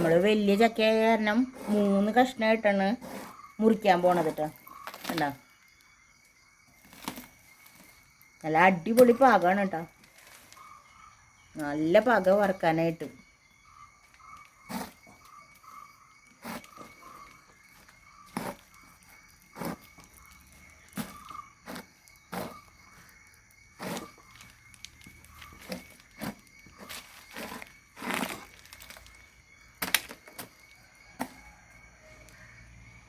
നമ്മൾ വലിയ ചക്കയായ കാരണം 3 കഷ്ണമായിട്ടാണ് മുറിക്കാൻ പോണത് കേട്ടോ. കണ്ടോ, നല്ല അടിപൊളി പാകമാണ് കേട്ടോ. നല്ല പാകം വറക്കാനായിട്ട്.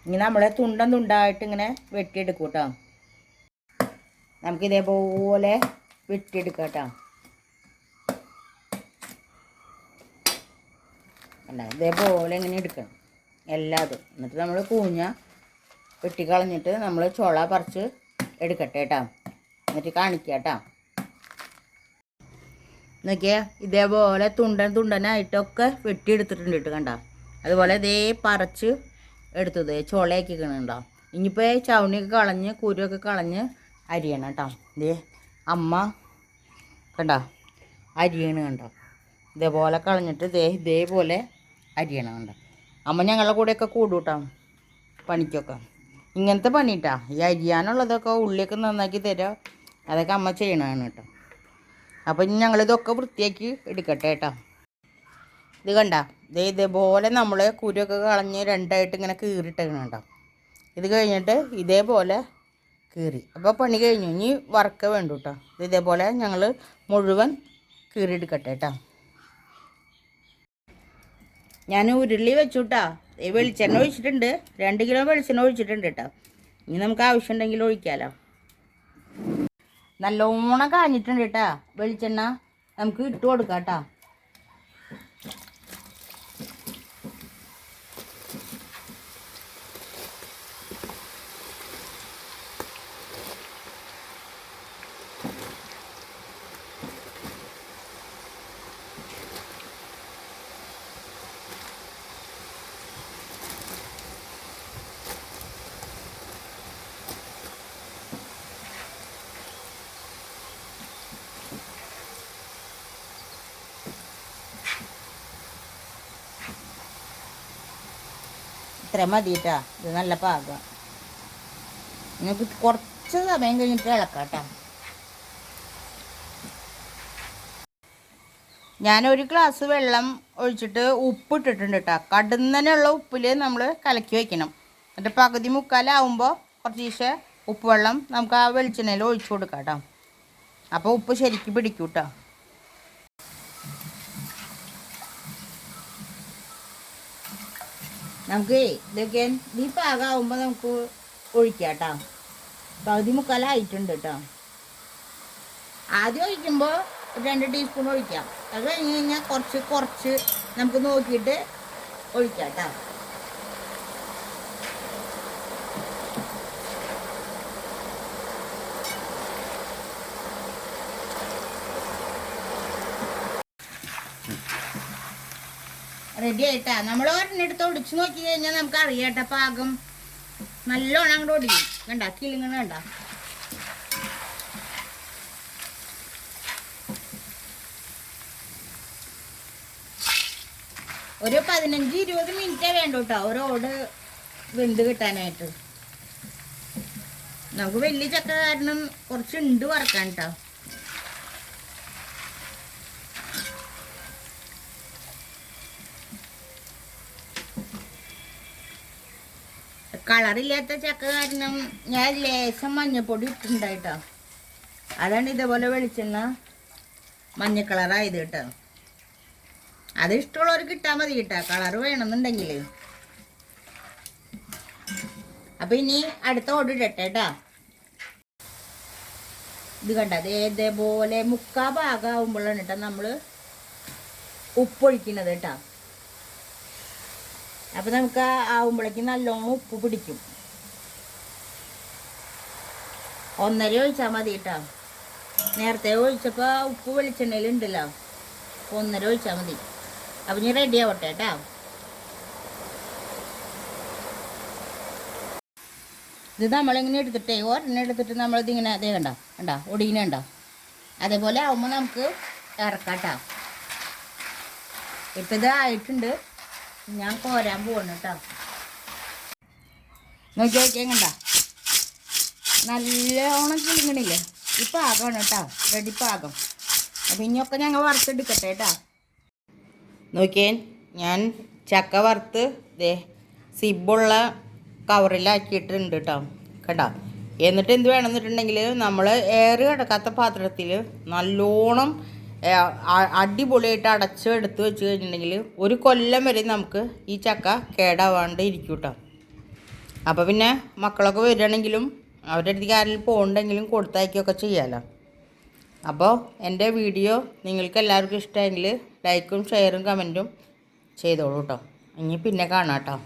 ഇനി നമ്മളെ തുണ്ടായിട്ട് ഇങ്ങനെ വെട്ടിയെടുക്കും കേട്ടോ. നമുക്കിതേപോലെ വെട്ടിയെടുക്കാം കേട്ടോ. അല്ല, ഇതേപോലെ ഇങ്ങനെ എടുക്കണം എല്ലാതും. എന്നിട്ട് നമ്മൾ കൂഞ്ഞ വെട്ടിക്കളഞ്ഞിട്ട് നമ്മൾ ചുള പറിച്ച് എടുക്കട്ടെ കേട്ടോ. എന്നിട്ട് കാണിക്കാം കേട്ടോ. നോക്കിയാൽ ഇതേപോലെ തുണ്ടനായിട്ടൊക്കെ വെട്ടിയെടുത്തിട്ടുണ്ട് കേട്ടോ. കണ്ടോ, അതുപോലെ ഇതേ പറിച്ച് എടുത്തത് ചുളയാക്കിക്കണുണ്ടോ. ഇനിയിപ്പോൾ ചവണിയൊക്കെ കളഞ്ഞ് കുരുവൊക്കെ കളഞ്ഞ് അരിയണം കേട്ടോ. ഇതേ അമ്മ കണ്ടോ അരിയണ കണ്ടോ. ഇതേപോലെ കളഞ്ഞിട്ട് ഇതേപോലെ അരിയണം കണ്ടോ. അമ്മ ഞങ്ങളുടെ കൂടെയൊക്കെ കൂടും കേട്ടോ പണിക്കൊക്കെ. ഇങ്ങനത്തെ പണിട്ടാ ഈ അരിയാനുള്ളതൊക്കെ ഉള്ളിയൊക്കെ നന്നാക്കി തരാം. അതൊക്കെ അമ്മ ചെയ്യണതാണ് കേട്ടോ. അപ്പം ഇനി ഞങ്ങളിതൊക്കെ വൃത്തിയാക്കി എടുക്കട്ടെ കേട്ടോ. ഇത് കണ്ട ഇതേപോലെ നമ്മൾ കുരുവൊക്കെ കളഞ്ഞ് രണ്ടായിട്ട് ഇങ്ങനെ കീറിയിട്ടേക്കണം കേട്ടോ. ഇത് കഴിഞ്ഞിട്ട് ഇതേപോലെ കീറി. അപ്പോൾ പണി കഴിഞ്ഞു. ഇനി വറുക്ക വേണ്ടു കേട്ടോ. ഇതേപോലെ ഞങ്ങൾ മുഴുവൻ കീറിയെടുക്കട്ടെ കേട്ടോ. ഞാൻ ഉരുളി വെച്ചു കേട്ടോ. വെളിച്ചെണ്ണ ഒഴിച്ചിട്ടുണ്ട്. 2 കിലോ വെളിച്ചെണ്ണ ഒഴിച്ചിട്ടുണ്ട് കേട്ടോ. ഇനി നമുക്ക് ആവശ്യമുണ്ടെങ്കിൽ ഒഴിക്കാമല്ലോ. നല്ലോണം കാഞ്ഞിട്ടുണ്ട് കേട്ടോ വെളിച്ചെണ്ണ. നമുക്ക് ഇട്ട് കൊടുക്കാം കേട്ടോ. ഇത്ര മതി കേട്ടോ. ഇത് നല്ല പാകം. നമുക്ക് കുറച്ച് സമയം കഴിഞ്ഞിട്ട് ഇളക്കാം കേട്ടോ. ഞാനൊരു ഗ്ലാസ് വെള്ളം ഒഴിച്ചിട്ട് ഉപ്പ് ഇട്ടിട്ടുണ്ട് കേട്ടോ. കടുന്നനെയുള്ള ഉപ്പിൽ നമ്മൾ കലക്കി വയ്ക്കണം. എന്നിട്ട് പകുതി മുക്കാലാവുമ്പോൾ കുറച്ച് ഉപ്പ് വെള്ളം നമുക്ക് ആ വെളിച്ചെണ്ണയിൽ ഒഴിച്ചു കൊടുക്കാം കേട്ടോ. അപ്പോൾ ഉപ്പ് ശരിക്കും പിടിക്കും കേട്ടോ. നമുക്ക് ഇതൊക്കെ ഈ പാകമാകുമ്പോൾ നമുക്ക് ഒഴിക്കാം കേട്ടോ. പകുതി മുക്കാലായിട്ടുണ്ട് കേട്ടോ. ആദ്യം ഒഴിക്കുമ്പോൾ 2 ടീസ്പൂൺ ഒഴിക്കാം. അത് കഴിഞ്ഞ് കഴിഞ്ഞാൽ കുറച്ച് നമുക്ക് നോക്കിയിട്ട് ഒഴിക്കാം കേട്ടോ. റെഡി ആയിട്ടാ. നമ്മൾ ഒരെണ്ണെടുത്ത് ഒടിച്ച് നോക്കി കഴിഞ്ഞാൽ നമുക്ക് അറിയാട്ടോ പാകം. നല്ലോണം അങ്ങോട്ട് ഒടിക്കും. കണ്ട കിളിങ്ങണ കണ്ട. ഒരു 15-20 മിനിറ്റേ വേണ്ട കേട്ടോ ഓരോട് വെന്ത് കിട്ടാനായിട്ട്. നമുക്ക് വലിയ ചക്ക കാരണം കുറച്ചുണ്ട് വറക്കാൻ കേട്ടോ. കളറില്ലാത്ത ചക്ക കാരണം ഞാൻ ലേശം മഞ്ഞപ്പൊടി ഇട്ടിട്ടുണ്ടായിട്ടോ. അതാണ് ഇതേപോലെ വെളിച്ചെണ്ണ മഞ്ഞ കളറായത് കേട്ടോ. അത് ഇഷ്ടമുള്ളവർക്ക് ഇട്ടാൽ മതി കേട്ടോ, കളറ് വേണമെന്നുണ്ടെങ്കിൽ. അപ്പം ഇനി അടുത്ത ഓർഡർ ഇടട്ടെ കേട്ടോ. ഇത് കണ്ട ഇതേപോലെ മുക്കാ ഭാഗമാകുമ്പോഴാണ് കേട്ടോ നമ്മൾ ഉപ്പൊഴിക്കുന്നത് കേട്ടോ. അപ്പം നമുക്ക് ആവുമ്പോഴേക്കും നല്ലോണം ഉപ്പ് പിടിക്കും. 1.5 ഒഴിച്ചാൽ മതി കേട്ടോ. നേരത്തെ ഒഴിച്ചപ്പോൾ ഉപ്പ് വെളിച്ചെണ്ണയിൽ ഉണ്ടല്ലോ. 1.5 ഒഴിച്ചാൽ മതി. അപ്പം ഇനി റെഡി ആവട്ടെ കേട്ടോ. ഇത് നമ്മളിങ്ങനെ എടുത്തിട്ടേ ഒരെണ്ണം എടുത്തിട്ട് നമ്മളിതിങ്ങനെ അതേ കണ്ട ഒടിയിനുണ്ടോ. അതേപോലെ ആവുമ്പോൾ നമുക്ക് ഇറക്കാം കേട്ടോ. ഇപ്പം ഇത് ആയിട്ടുണ്ട്. ഞാൻ കോരാൻ പോവാണ് കേട്ടോ. നോക്കി നോക്കിയാൽ കണ്ട നല്ലോണം കിളിങ്ങണില്ലേ? ഈ പാകമാണ് കേട്ടോ, റെഡി പാകം. അപ്പം ഇനിയൊക്കെ ഞങ്ങൾ വറുത്തെടുക്കട്ടെ കേട്ടോ. നോക്കിയേ, ഞാൻ ചക്ക വറുത്ത് സിബുള്ള കവറിലാക്കിയിട്ടുണ്ട് കേട്ടോ. കേട്ടോ, എന്നിട്ട് എന്ത് വേണമെന്നിട്ടുണ്ടെങ്കിൽ നമ്മൾ എയർ കിടക്കാത്ത പാത്രത്തിൽ നല്ലോണം അടിപൊളിയായിട്ട് അടച്ച് എടുത്ത് വെച്ച് കഴിഞ്ഞിട്ടുണ്ടെങ്കിൽ 1 കൊല്ലം വരെ നമുക്ക് ഈ ചക്ക കേടാവാണ്ട് ഇരിക്കും കേട്ടോ. അപ്പോൾ പിന്നെ മക്കളൊക്കെ വരികയാണെങ്കിലും അവരുടെ അടുത്തേക്ക് ആരെങ്കിലും പോകണ്ടെങ്കിലും കൊടുത്തയക്കുകയൊക്കെ ചെയ്യാമല്ലോ. അപ്പോൾ എൻ്റെ വീഡിയോ നിങ്ങൾക്ക് എല്ലാവർക്കും ഇഷ്ടമെങ്കിൽ ലൈക്കും ഷെയറും കമൻറ്റും ചെയ്തോളൂ കേട്ടോ. ഇനി പിന്നെ കാണാം കേട്ടോ.